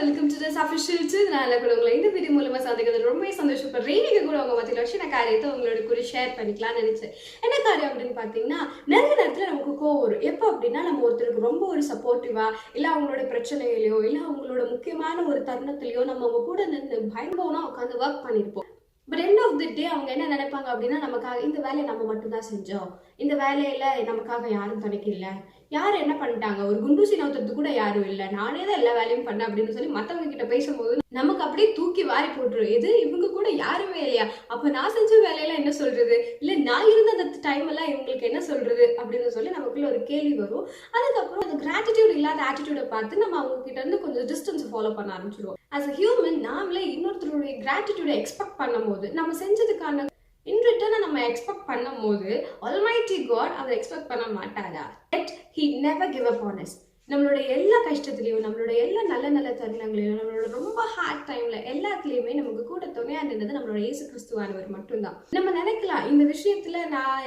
Welcome to this official to நான் உங்களை இந்த வீடியோ மூலமா சந்திக்கிறது ரொம்ப சந்தோஷப்படுறேன். இன்னைக்கு கூட உங்க மத்தியில் வச்சு நான் காரியத்தை உங்களோட கூட ஷேர் பண்ணிக்கலாம்னு நினைச்சேன். என்ன காரியம் அப்படின்னு பார்த்தீங்கன்னா, நிறைய நேரத்தில் நமக்கு கோவம் வரும். எப்போ அப்படின்னா, நம்ம ஒருத்தருக்கு ரொம்ப ஒரு சப்போர்ட்டிவா இல்லை அவங்களோட பிரச்சனையிலையோ இல்லை அவங்களோட முக்கியமான ஒரு தருணத்திலையோ நம்ம அவங்க கூட நின்று பயங்கரம்னா உட்காந்து ஒர்க் பண்ணியிருப்போம். பட் எண்ட் ஆஃப் தி டே அவங்க என்ன நினைப்பாங்க அப்படின்னா, நமக்காக இந்த வேலையை நம்ம மட்டும்தான் செஞ்சோம், இந்த வேலையில நமக்காக யாரும் துணைக்கு இல்லை, யார் என்ன பண்ணிட்டாங்க, ஒரு குண்டூசி நவுத்துறது கூட யாரும் இல்லை, நானே தான் எல்லா வேலையும் பண்ணேன் அப்படின்னு சொல்லி மற்றவங்க கிட்ட பேசும்போது நமக்கு அப்படியே தூக்கி வாரி போட்டுரும். எது இவங்க கூட யாருமே இல்லையா, அப்போ நான் செஞ்ச வேலையெல்லாம் என்ன சொல்றது, இல்லை நான் இருந்த அந்த டைம் எல்லாம் இவங்களுக்கு என்ன சொல்றது அப்படின்னு சொல்லி நமக்குள்ள ஒரு கேள்வி வரும். அதுக்கப்புறம் அந்த கிராட்டிடியூட் இல்லாத ஆட்டிடியூடை பார்த்து நம்ம அவங்க கிட்ட இருந்து கொஞ்சம் டிஸ்டன்ஸ் ஃபாலோ பண்ண ஆரம்பிச்சிடுவோம். ஆஸ் அ ஹியூமன் நாமளே இன்னொருத்தருடைய கிராட்டிடியூடை எக்ஸ்பெக்ட் பண்ணும்போது, நம்ம செஞ்சதுக்கான இன் ரிட்டர்னை நம்ம எக்ஸ்பெக்ட் பண்ணும் போது ஆல்மைட்டி காட் அதை எக்ஸ்பெக்ட் பண்ண மாட்டாரா? Yet he never give up on us. நம்மளோட எல்லா கஷ்டத்துலையும், நம்மளோட எல்லா நல்ல நல்ல தருணங்களையும், நம்மளோட ரொம்ப ஹார்ட் டைம்ல எல்லாத்துலயுமே நமக்கு கூட துணையா இருந்தது நம்மளோட இயேசு கிறிஸ்துவானவர் மட்டும்தான். நம்ம நினைக்கலாம், இந்த விஷயத்துல நான்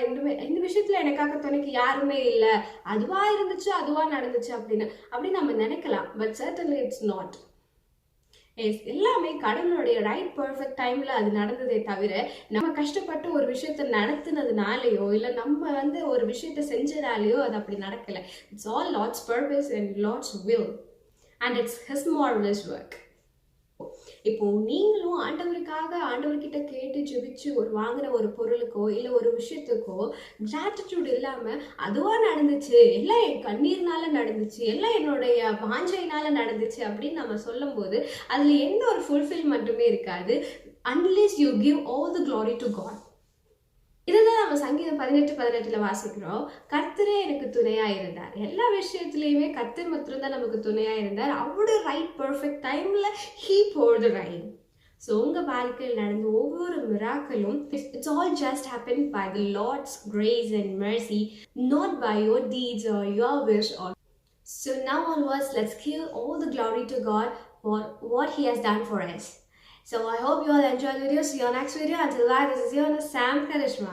இந்த விஷயத்துல எனக்காக துணைக்கு யாருமே இல்லை, அதுவா இருந்துச்சு அதுவா நடந்துச்சு அப்படின்னு நம்ம நினைக்கலாம். But certainly it's not. எல்லாமே கடவுளுடைய ரைட் பர்ஃபெக்ட் டைம்ல அது நடந்ததே தவிர, நம்ம கஷ்டப்பட்டு ஒரு விஷயத்த நடத்துனதுனாலயோ இல்லை நம்ம ஒரு விஷயத்த செஞ்சதாலேயோ அது அப்படி நடக்கல. It's all Lord's purpose and Lord's will and it's his marvellous work. இப்போ நீங்களும் ஆண்டவர்கிட்ட கேட்டு ஜெபிச்சு வாங்குற ஒரு பொருளுக்கோ இல்லை ஒரு விஷயத்துக்கோ கிராட்டிடியூட் இல்லாம அதுவா நடந்துச்சு, எல்லாம் என் கண்ணீர்னால நடந்துச்சு, எல்லாம் என்னுடைய வாஞ்சையினால நடந்துச்சு அப்படின்னு நம்ம சொல்லும் போது அதுல எந்த ஒரு ஃபுல்ஃபில்மெண்ட்டுமே இருக்காது, unless you give all the glory to God. இதுதான் நம்ம சங்கீதம் 18:18 வாசிக்கிறோம். கர்த்தரே எனக்கு துணையா இருந்தார். எல்லா விஷயத்துலயுமே கர்த்தர் மாத்திரம் தான் நமக்கு துணையா இருந்தார். அவரோட ரைட் பர்ஃபெக்ட் டைம்ல he poured the rain. So உங்க வாழ்க்கையில் நடந்த ஒவ்வொரு மிராக்களும் it's all just happened by the Lord's grace and mercy, not by your deeds or your wish. So now onwards, let's give all the glory to God for what he has done for us. So I hope you all enjoyed the video. See you on next video. Until then, this is your Sam Karishma.